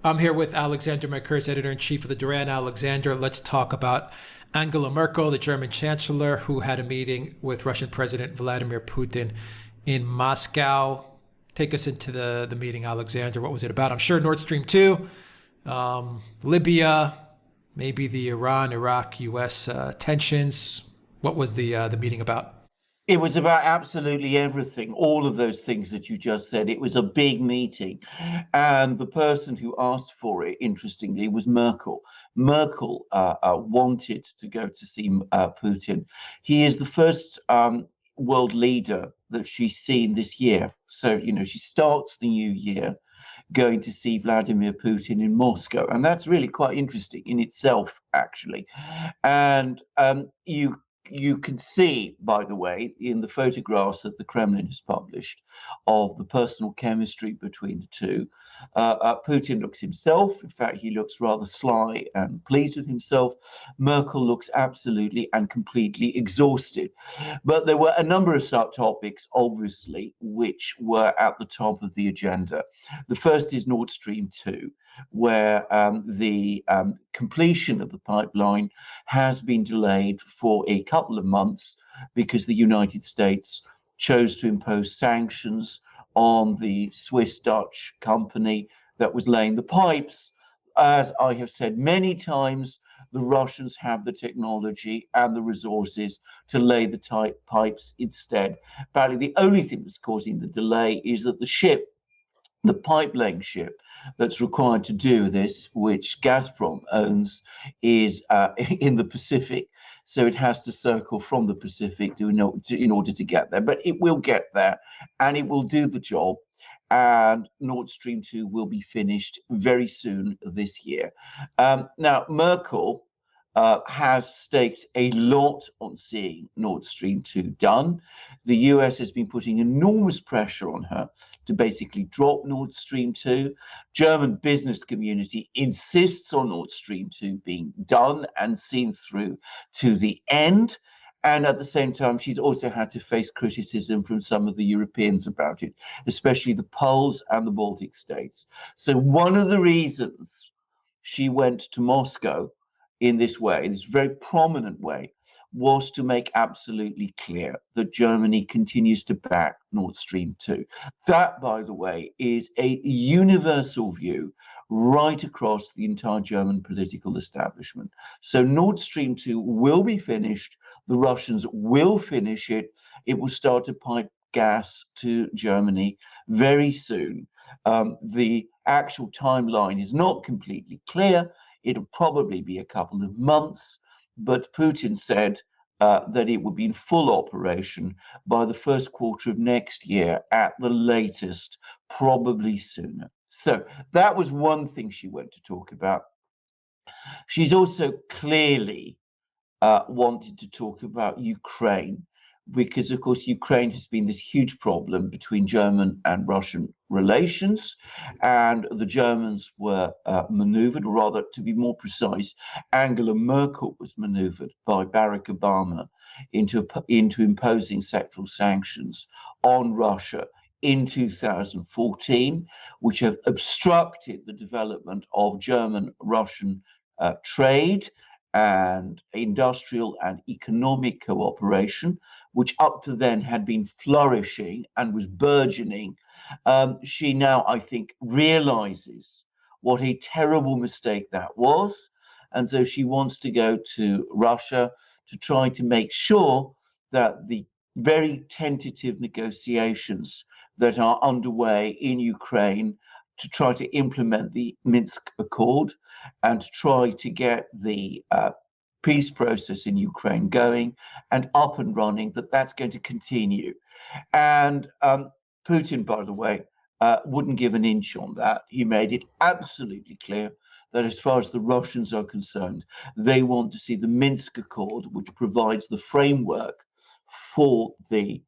I'm here with Alexander Mercouris, editor-in-chief of the Duran. Alexander, let's talk about Angela Merkel, the German Chancellor, who had a meeting with Russian President Vladimir Putin in Moscow. Take us into the meeting, Alexander. What was it about? I'm sure Nord Stream 2, Libya, maybe the Iran, Iraq, U.S. Tensions. What was the meeting about? It was about absolutely everything, all of those things that you just said. It was a big meeting. And the person who asked for it, interestingly, was Merkel. Merkel wanted to go to see Putin. He is the first world leader that she's seen this year. So, she starts the new year going to see Vladimir Putin in Moscow. And that's really quite interesting in itself, actually. And you can see, by the way, in the photographs that the Kremlin has published of the personal chemistry between the two, Putin looks himself. In fact, he looks rather sly and pleased with himself. Merkel looks absolutely and completely exhausted. But there were a number of subtopics, obviously, which were at the top of the agenda. The first is Nord Stream 2, where the completion of the pipeline has been delayed for a couple of months because the United States chose to impose sanctions on the Swiss-Dutch company that was laying the pipes. As I have said many times, the Russians have the technology and the resources to lay the pipes instead. Apparently, the only thing that's causing the delay is that the pipeline ship that's required to do this, which Gazprom owns, is in the Pacific. So it has to circle from the Pacific in order to get there. But it will get there and it will do the job. And Nord Stream 2 will be finished very soon this year. Now, Merkel has staked a lot on seeing Nord Stream 2 done. The US has been putting enormous pressure on her to basically drop Nord Stream 2. German business community insists on Nord Stream 2 being done and seen through to the end. And at the same time, she's also had to face criticism from some of the Europeans about it, especially the Poles and the Baltic states. So one of the reasons she went to Moscow in this way, this very prominent way, was to make absolutely clear that Germany continues to back Nord Stream 2. That, by the way, is a universal view right across the entire German political establishment. So Nord Stream 2 will be finished. The Russians will finish it. It will start to pipe gas to Germany very soon. The actual timeline is not completely clear. It'll probably be a couple of months, but Putin said that it would be in full operation by the first quarter of next year at the latest, probably sooner. So that was one thing she went to talk about. She's also clearly wanted to talk about Ukraine, because, of course, Ukraine has been this huge problem between German and Russian relations, and the Germans were maneuvered, or rather, to be more precise, Angela Merkel was maneuvered by Barack Obama into imposing sectoral sanctions on Russia in 2014, which have obstructed the development of German-Russian trade and industrial and economic cooperation, which up to then had been flourishing and was burgeoning. She now, I think, realizes what a terrible mistake that was. And so she wants to go to Russia to try to make sure that the very tentative negotiations that are underway in Ukraine to try to implement the Minsk Accord and to try to get the peace process in Ukraine going and up and running, that's going to continue. And Putin, by the way, wouldn't give an inch on that. He made it absolutely clear that as far as the Russians are concerned, they want to see the Minsk Accord, which provides the framework for the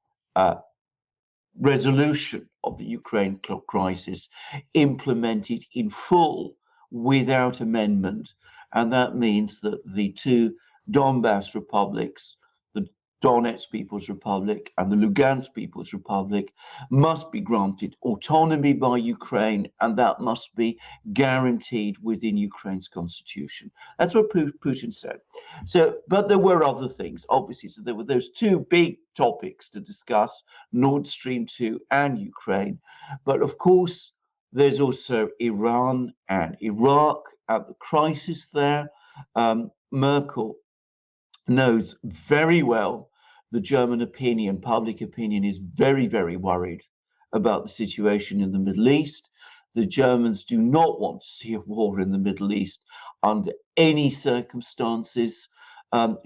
resolution of the Ukraine crisis, implemented in full without amendment. And that means that the two Donbass republics, the Donetsk People's Republic and the Lugansk People's Republic must be granted autonomy by Ukraine, and that must be guaranteed within Ukraine's constitution. That's what Putin said. So, but there were other things, obviously. So there were those two big topics to discuss, Nord Stream 2 and Ukraine. But of course, there's also Iran and Iraq at the crisis there. Merkel knows very well the German opinion, public opinion, is very, very worried about the situation in the Middle East. The Germans do not want to see a war in the Middle East under any circumstances.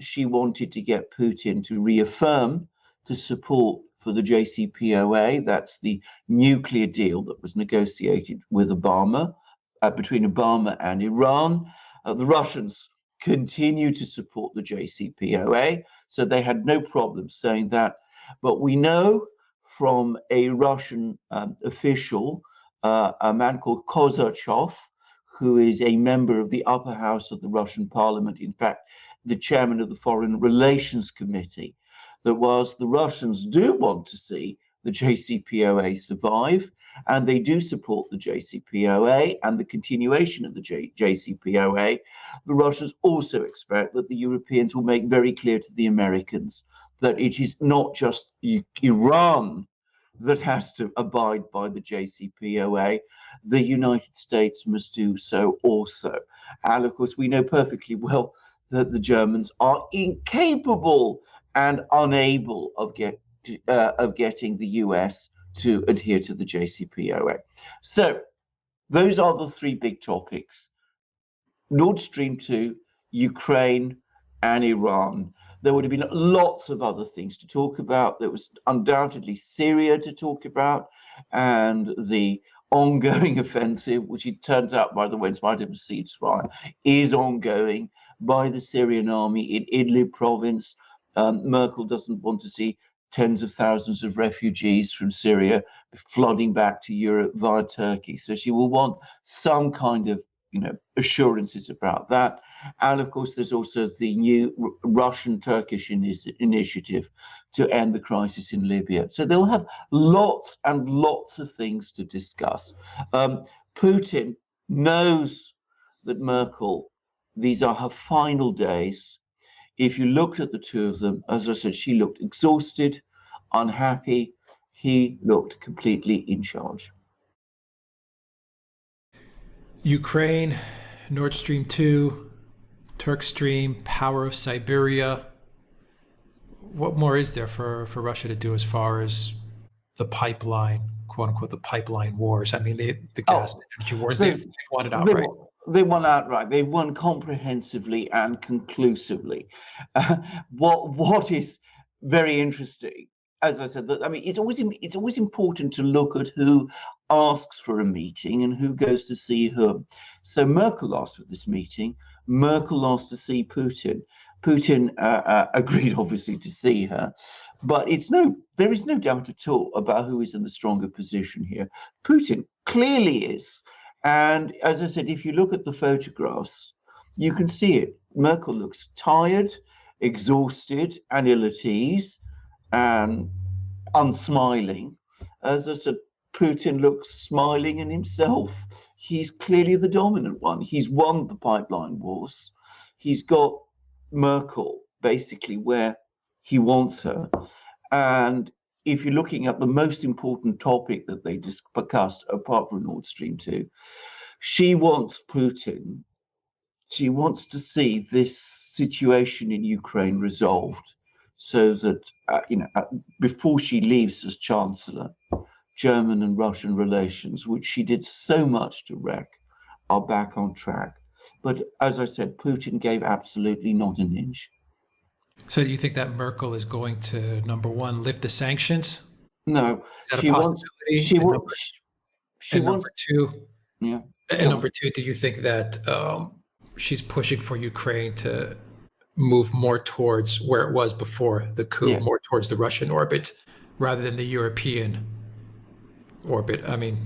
She wanted to get Putin to reaffirm the support for the JCPOA. That's the nuclear deal that was negotiated with Obama, between Obama and Iran. The Russians continue to support the JCPOA, so they had no problem saying that. But we know from a Russian official, a man called Kozachev, who is a member of the upper house of the Russian parliament, in fact, the chairman of the Foreign Relations Committee, that whilst the Russians do want to see the JCPOA survive, and they do support the JCPOA and the continuation of the JCPOA, the Russians also expect that the Europeans will make very clear to the Americans that it is not just Iran that has to abide by the JCPOA. The United States must do so also. And of course, we know perfectly well that the Germans are incapable and unable of getting the US to adhere to the JCPOA. So those are the three big topics: Nord Stream 2, Ukraine, and Iran. There would have been lots of other things to talk about. There was undoubtedly Syria to talk about, and the ongoing offensive, which it turns out, by the way, in spite of the ceasefire, is ongoing by the Syrian army in Idlib province. Merkel doesn't want to see tens of thousands of refugees from Syria flooding back to Europe via Turkey. So she will want some kind of, assurances about that. And of course, there's also the new Russian-Turkish initiative to end the crisis in Libya. So they'll have lots and lots of things to discuss. Putin knows that Merkel, these are her final days. If you looked at the two of them, as I said, she looked exhausted, unhappy. He looked completely in charge. Ukraine, Nord Stream 2, Turk Stream, power of Siberia. What more is there for Russia to do as far as the pipeline, quote unquote, the pipeline wars? I mean, the gas and energy wars, they've won it outright. They won outright. They won comprehensively and conclusively. What is very interesting, as I said, that it's always important to look at who asks for a meeting and who goes to see whom. So Merkel asked for this meeting. Merkel asked to see Putin. Putin agreed, obviously, to see her, but there is no doubt at all about who is in the stronger position here. Putin clearly is. And as I said, if you look at the photographs, you can see it. Merkel looks tired, exhausted, and ill at ease, and unsmiling. As I said, Putin looks smiling in himself. He's clearly the dominant one. He's won the pipeline wars. He's got Merkel basically where he wants her. And if you're looking at the most important topic that they discussed, apart from Nord Stream 2, she wants Putin. She wants to see this situation in Ukraine resolved so that, before she leaves as Chancellor, German and Russian relations, which she did so much to wreck, are back on track. But as I said, Putin gave absolutely not an inch. So do you think that Merkel is going to, number one, lift the sanctions? No, Is that a possibility? She wants. Number two, Yeah. And number two, do you think that she's pushing for Ukraine to move more towards where it was before the coup, Yes. more towards the Russian orbit rather than the European orbit? I mean,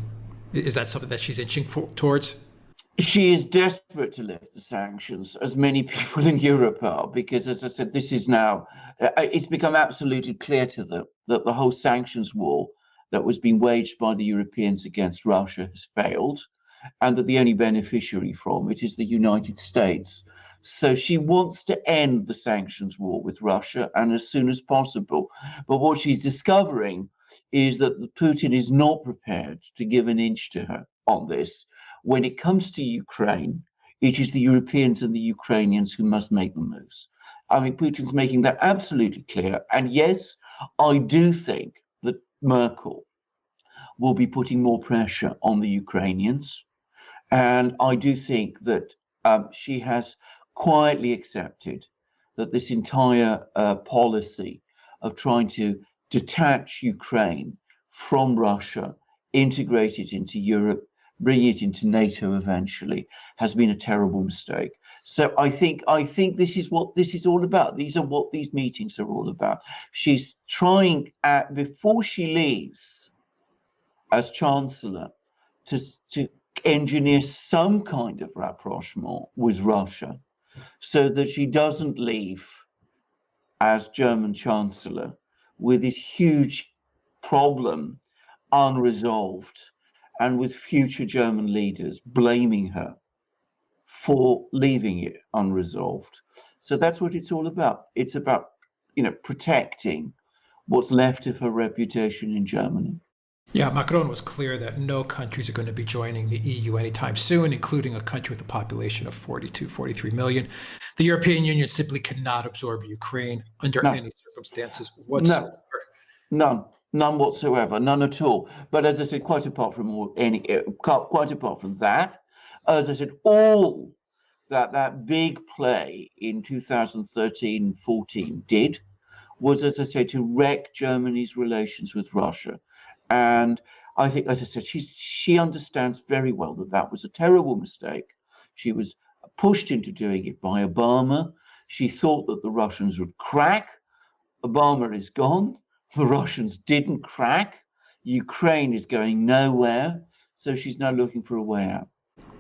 is that something that she's inching towards? She is desperate to lift the sanctions, as many people in Europe are, because, as I said, this is now, it's become absolutely clear to them that the whole sanctions war that was being waged by the Europeans against Russia has failed, and that the only beneficiary from it is the United States. So she wants to end the sanctions war with Russia, and as soon as possible. But what she's discovering is that Putin is not prepared to give an inch to her on this. When it comes to Ukraine, it is the Europeans and the Ukrainians who must make the moves. I mean, Putin's making that absolutely clear. And yes, I do think that Merkel will be putting more pressure on the Ukrainians. And I do think that she has quietly accepted that this entire policy of trying to detach Ukraine from Russia, integrate it into Europe, bring it into NATO eventually, has been a terrible mistake. So I think this is what this is all about. These are what these meetings are all about. She's trying before she leaves as Chancellor to engineer some kind of rapprochement with Russia so that she doesn't leave as German Chancellor with this huge problem unresolved and with future German leaders blaming her for leaving it unresolved. So that's what it's all about. It's about, protecting what's left of her reputation in Germany. Yeah, Macron was clear that no countries are going to be joining the EU anytime soon, including a country with a population of 42, 43 million. The European Union simply cannot absorb Ukraine under any circumstances whatsoever. None whatsoever, none at all. But as I said, quite apart from that, as I said, all that big play in 2013-14 did was, as I said, to wreck Germany's relations with Russia. And I think, as I said, she understands very well that that was a terrible mistake. She was pushed into doing it by Obama. She thought that the Russians would crack. Obama is gone. The Russians didn't crack. Ukraine is going nowhere. So she's now looking for a way out.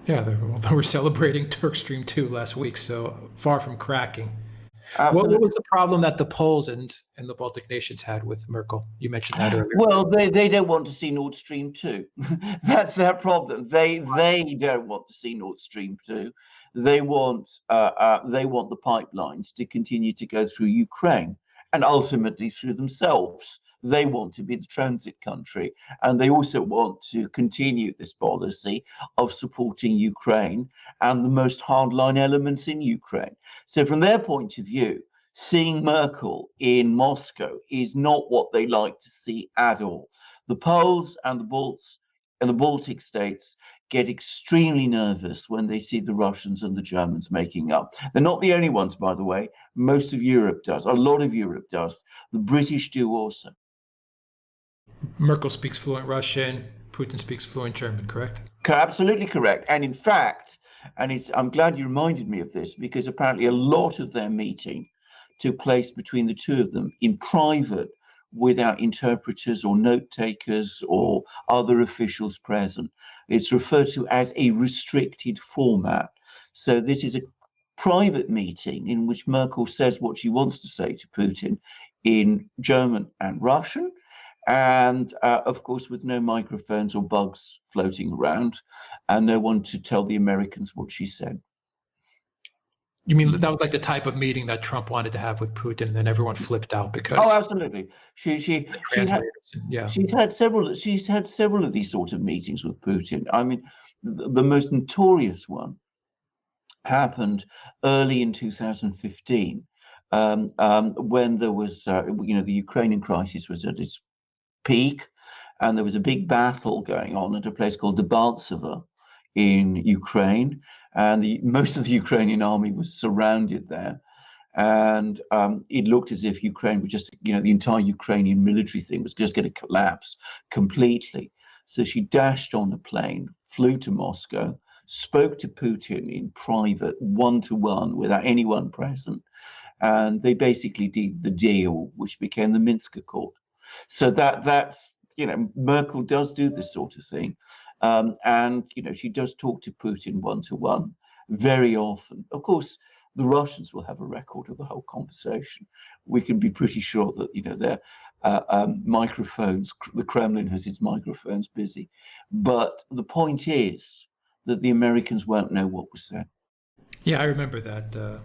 Yeah, they were celebrating Turk Stream 2 last week, so far from cracking. What was the problem that the Poles and the Baltic nations had with Merkel? You mentioned that earlier. Well, they don't want to see Nord Stream 2. That's their problem. They don't want to see Nord Stream 2. They want the pipelines to continue to go through Ukraine and ultimately through themselves. They want to be the transit country, and they also want to continue this policy of supporting Ukraine and the most hardline elements in Ukraine. So from their point of view, seeing Merkel in Moscow is not what they like to see at all. The Poles and the Balts and the Baltic states get extremely nervous when they see the Russians and the Germans making up. They're not the only ones, by the way. Most of Europe does. A lot of Europe does. The British do also. Merkel speaks fluent Russian. Putin speaks fluent German, correct? Absolutely correct. And in fact, I'm glad you reminded me of this, because apparently a lot of their meeting took place between the two of them in private, without interpreters or note takers or other officials present. It's referred to as a restricted format. So this is a private meeting in which Merkel says what she wants to say to Putin in German and Russian, and of course with no microphones or bugs floating around, and no one to tell the Americans what she said. You mean that was like the type of meeting that Trump wanted to have with Putin, and then everyone flipped out because? Oh, absolutely. She's had several of these sort of meetings with Putin. I mean, the most notorious one happened early in 2015, when there was, the Ukrainian crisis was at its peak, and there was a big battle going on at a place called Debaltseve in Ukraine, and most of the Ukrainian army was surrounded there, and it looked as if Ukraine was just, the entire Ukrainian military thing was just going to collapse completely. So she dashed on a plane, flew to Moscow, spoke to Putin in private, one-to-one, without anyone present, and they basically did the deal, which became the Minsk Accord. So that's Merkel does do this sort of thing. And, she does talk to Putin one-to-one very often. Of course, the Russians will have a record of the whole conversation. We can be pretty sure that, their microphones, the Kremlin has its microphones busy. But the point is that the Americans won't know what was said. Yeah, I remember that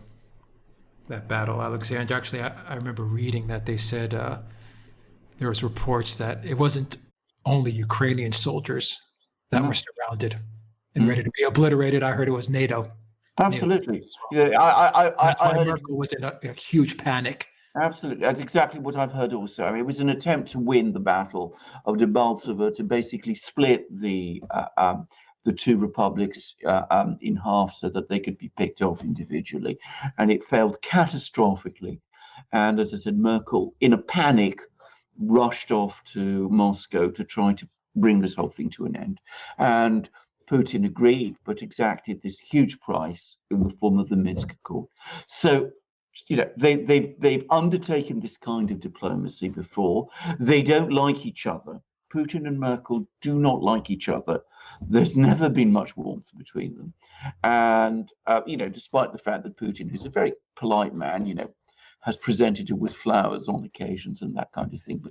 that battle, Alexander. Actually, I remember reading that they said there was reports that it wasn't only Ukrainian soldiers that were surrounded and ready to be obliterated. I heard it was NATO. Absolutely. Well. Yeah, that's why Merkel was in a huge panic. Absolutely. That's exactly what I've heard also. I mean, it was an attempt to win the battle of Debaltseve, to basically split the two republics in half so that they could be picked off individually. And it failed catastrophically. And as I said, Merkel, in a panic, rushed off to Moscow to try to bring this whole thing to an end. And Putin agreed, but exacted this huge price in the form of the Minsk Accord. So, they've undertaken this kind of diplomacy before. They don't like each other. Putin and Merkel do not like each other. There's never been much warmth between them. And, despite the fact that Putin, who's a very polite man, has presented her with flowers on occasions and that kind of thing.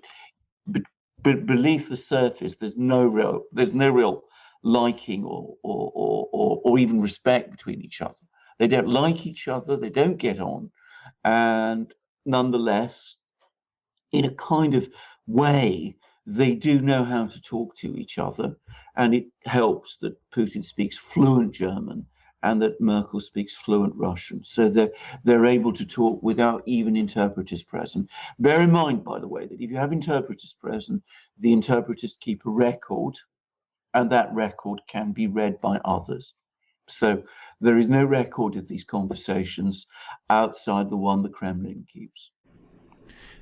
But beneath the surface, there's no real liking or even respect between each other. They don't like each other. They don't get on. And nonetheless, in a kind of way, they do know how to talk to each other. And it helps that Putin speaks fluent German and that Merkel speaks fluent Russian. So they're able to talk without even interpreters present. Bear in mind, by the way, that if you have interpreters present, the interpreters keep a record, and that record can be read by others. So there is no record of these conversations outside the one the Kremlin keeps.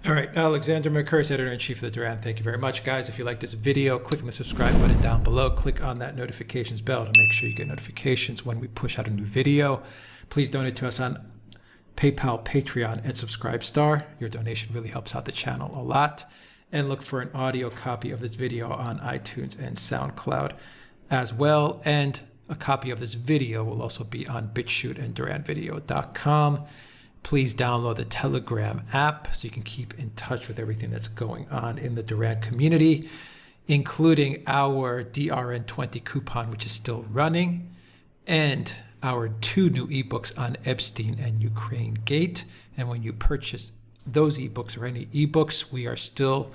All right, Alexander Mercouris, editor-in-chief of the Duran. Thank you very much, guys. If you like this video, click on the subscribe button down below. Click on that notifications bell to make sure you get notifications when we push out a new video. Please donate to us on PayPal, Patreon, and Subscribestar. Your donation really helps out the channel a lot. And look for an audio copy of this video on iTunes and Soundcloud as well. And a copy of this video will also be on BitChute and DuranVideo.com. Please download the Telegram app so you can keep in touch with everything that's going on in the Duran community, including our DRN20 coupon, which is still running, and our 2 new ebooks on Epstein and Ukrainegate. And when you purchase those ebooks or any ebooks, we are still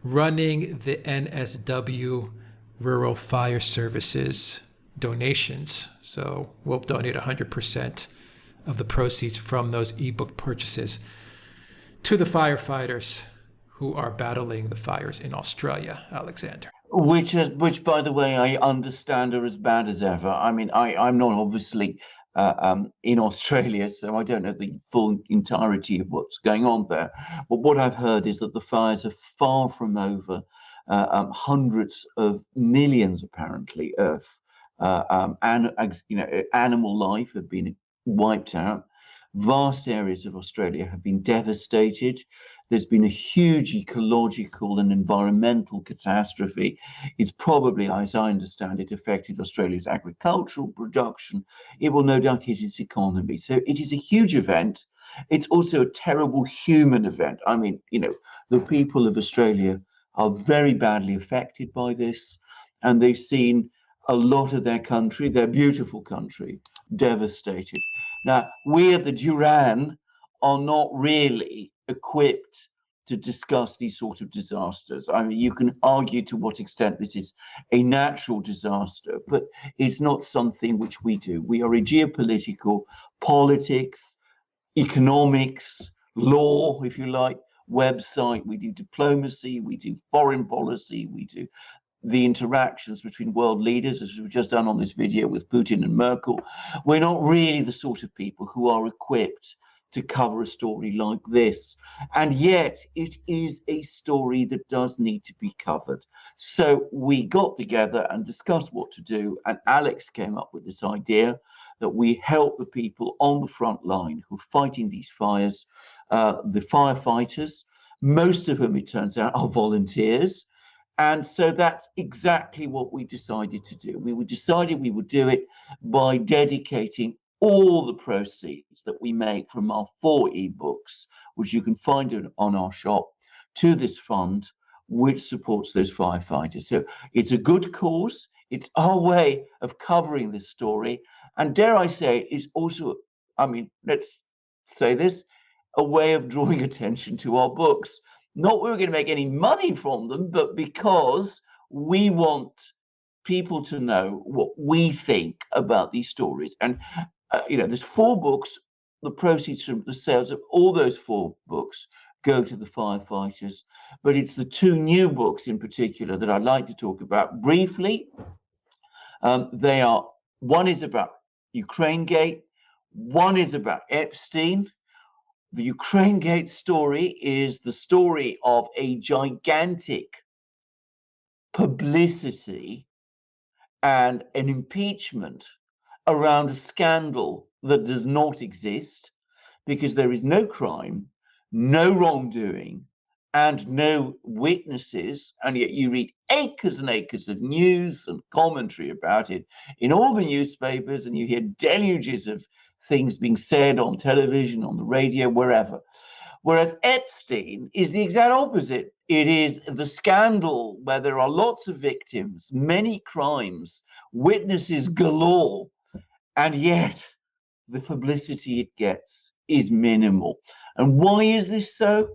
running the NSW Rural Fire Services donations. So we'll donate 100% of the proceeds from those ebook purchases to the firefighters who are battling the fires in Australia, Alexander. Which, by the way, I understand are as bad as ever. I mean, I'm not obviously in Australia, so I don't know the full entirety of what's going on there. But what I've heard is that the fires are far from over. Hundreds of millions, apparently, of animal life have been wiped out. Vast areas of Australia have been devastated. There's been a huge ecological and environmental catastrophe. It's probably, as I understand it, affected Australia's agricultural production. It will no doubt hit its economy. So it is a huge event. It's also a terrible human event. I mean, the people of Australia are very badly affected by this, and they've seen a lot of their country, their beautiful country, devastated. Now, we at the Duran are not really equipped to discuss these sort of disasters. I mean, you can argue to what extent this is a natural disaster, but it's not something which we do. We are a geopolitical, politics, economics, law, if you like, website. We do diplomacy, we do foreign policy, we do the interactions between world leaders, as we've just done on this video with Putin and Merkel. We're not really the sort of people who are equipped to cover a story like this. And yet it is a story that does need to be covered. So we got together and discussed what to do. And Alex came up with this idea that we help the people on the front line who are fighting these fires, the firefighters, most of whom, it turns out, are volunteers. And so that's exactly what we decided to do. We decided we would do it by dedicating all the proceeds that we make from our 4 ebooks, which you can find on our shop, to this fund, which supports those firefighters. So it's a good cause. It's our way of covering this story. And dare I say, it's also, I mean, let's say this, a way of drawing attention to our books. Not we're going to make any money from them, but because we want people to know what we think about these stories. And, there's 4 books. The proceeds from the sales of all those 4 books go to the firefighters. But it's the 2 new books in particular that I'd like to talk about briefly. One is about Ukrainegate, one is about Epstein. The Ukrainegate story is the story of a gigantic publicity and an impeachment around a scandal that does not exist, because there is no crime, no wrongdoing, and no witnesses, and yet you read acres and acres of news and commentary about it in all the newspapers, and you hear deluges of things being said on television, on the radio, wherever. Whereas Epstein is the exact opposite. It is the scandal where there are lots of victims, many crimes, witnesses galore, and yet the publicity it gets is minimal. And why is this so?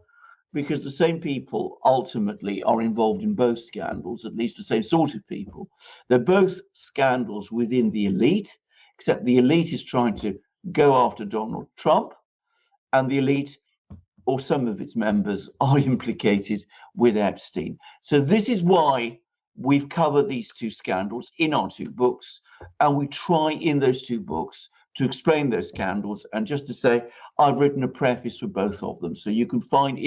Because the same people ultimately are involved in both scandals, at least the same sort of people. They're both scandals within the elite, except the elite is trying to go after Donald Trump, and the elite, or some of its members, are implicated with Epstein. So this is why we've covered these 2 scandals in our 2 books, and we try in those 2 books to explain those scandals. And just to say, I've written a preface for both of them, so you can find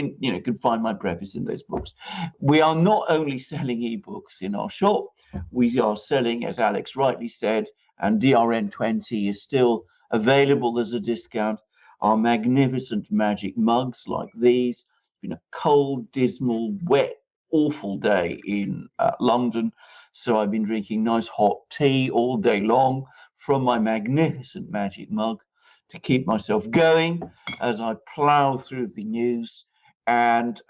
my preface in those books. We are not only selling ebooks in our shop, we are selling, as Alex rightly said, and DRN20 is still available as a discount, our magnificent magic mugs like these. It's been a cold, dismal, wet, awful day in London, so I've been drinking nice hot tea all day long from my magnificent magic mug to keep myself going as I plow through the news. And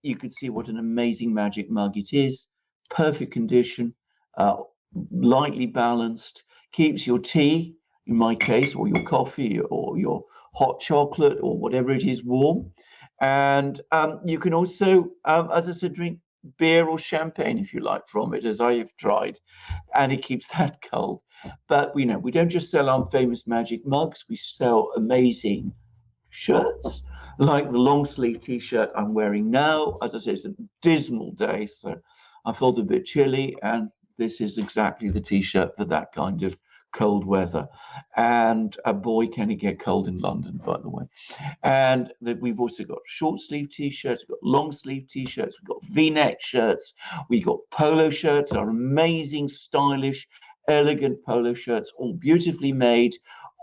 you can see what an amazing magic mug it is. Perfect condition, lightly balanced, keeps your tea, in my case, or your coffee or your hot chocolate or whatever it is warm. And you can also, as I said, drink beer or champagne if you like from it, as I have tried, and it keeps that cold. But we don't just sell our famous magic mugs, we sell amazing shirts, like the long sleeve t-shirt I'm wearing now. As I said, it's a dismal day, so I felt a bit chilly, and this is exactly the t-shirt for that kind of cold weather. And boy, can it get cold in London, by the way. And we've also got short sleeve t-shirts, we've got long sleeve t-shirts, we've got v-neck shirts, we've got polo shirts, our amazing, stylish, elegant polo shirts, all beautifully made,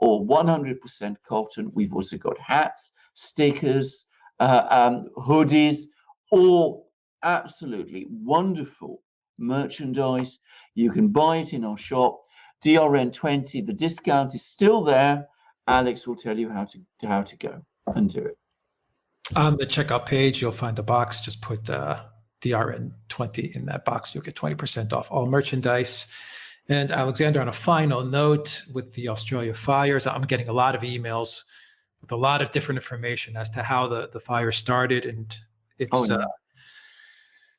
all 100% cotton. We've also got hats, stickers, hoodies, all absolutely wonderful merchandise. You can buy it in our shop. DRN20, the discount is still there. Alex will tell you how to go and do it. On the checkout page, you'll find a box. Just put DRN20 in that box. You'll get 20% off all merchandise. And Alexander, on a final note, with the Australia fires, I'm getting a lot of emails with a lot of different information as to how the fire started. And it's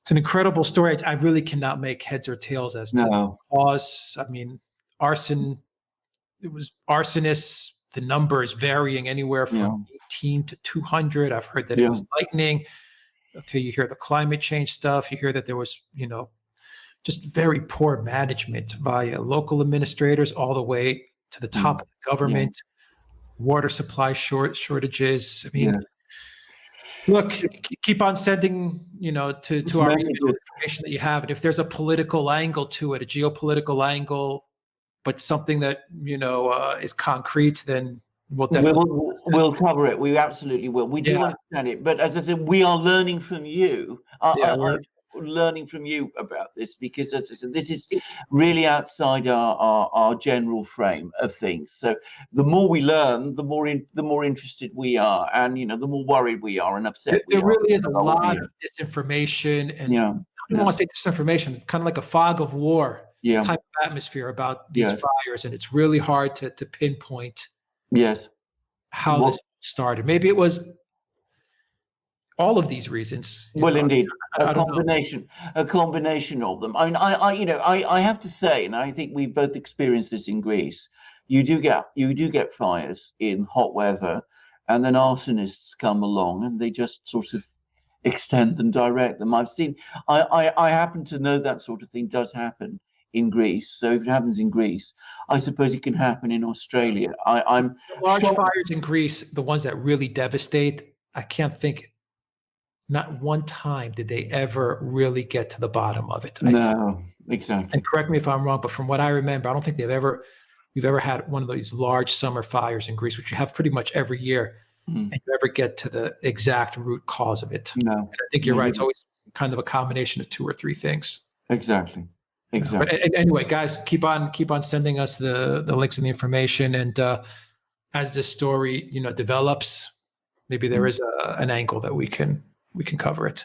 it's an incredible story. I really cannot make heads or tails as to the cause. I mean, arson, it was arsonists. The number is varying anywhere from 18 to 200. I've heard that it was lightning. Okay, you hear the climate change stuff. You hear that there was, just very poor management via local administrators all the way to the top of the government, water supply shortages. I mean, look, keep on sending, to our information that you have. And if there's a political angle to it, a geopolitical angle, but something that, is concrete, then we'll definitely we'll cover it. We absolutely will. We do understand it. But as I said, we are learning from you. learning from you about this, because as I said, this is really outside our general frame of things. So the more we learn, the more interested we are, and the more worried we are and upset we There are. really is a lot of disinformation, and Yeah, I don't want to say disinformation, kind of like a fog of war yeah, type of atmosphere about these yes, fires, and it's really hard to pinpoint yes. how this started. Maybe it was all of these reasons. Well, indeed, I don't know. a combination of them. I have to say, and I think we've both experienced this in Greece. You do get fires in hot weather, and then arsonists come along and they just sort of extend and direct them. I happen to know that sort of thing does happen in Greece. So if it happens in Greece, I suppose it can happen in Australia. I'm Large shocked. fires in Greece, the ones that really devastate, I can't think. Not one time did they ever really get to the bottom of it. No, exactly. And correct me if I'm wrong, but from what I remember, I don't think we've ever had one of these large summer fires in Greece, which you have pretty much every year, and you ever get to the exact root cause of it. No. And I think you're right. It's always kind of a combination of two or three things. Exactly. But anyway, guys, keep on sending us the links and the information. And as this story, develops, maybe there is an angle that we can cover it.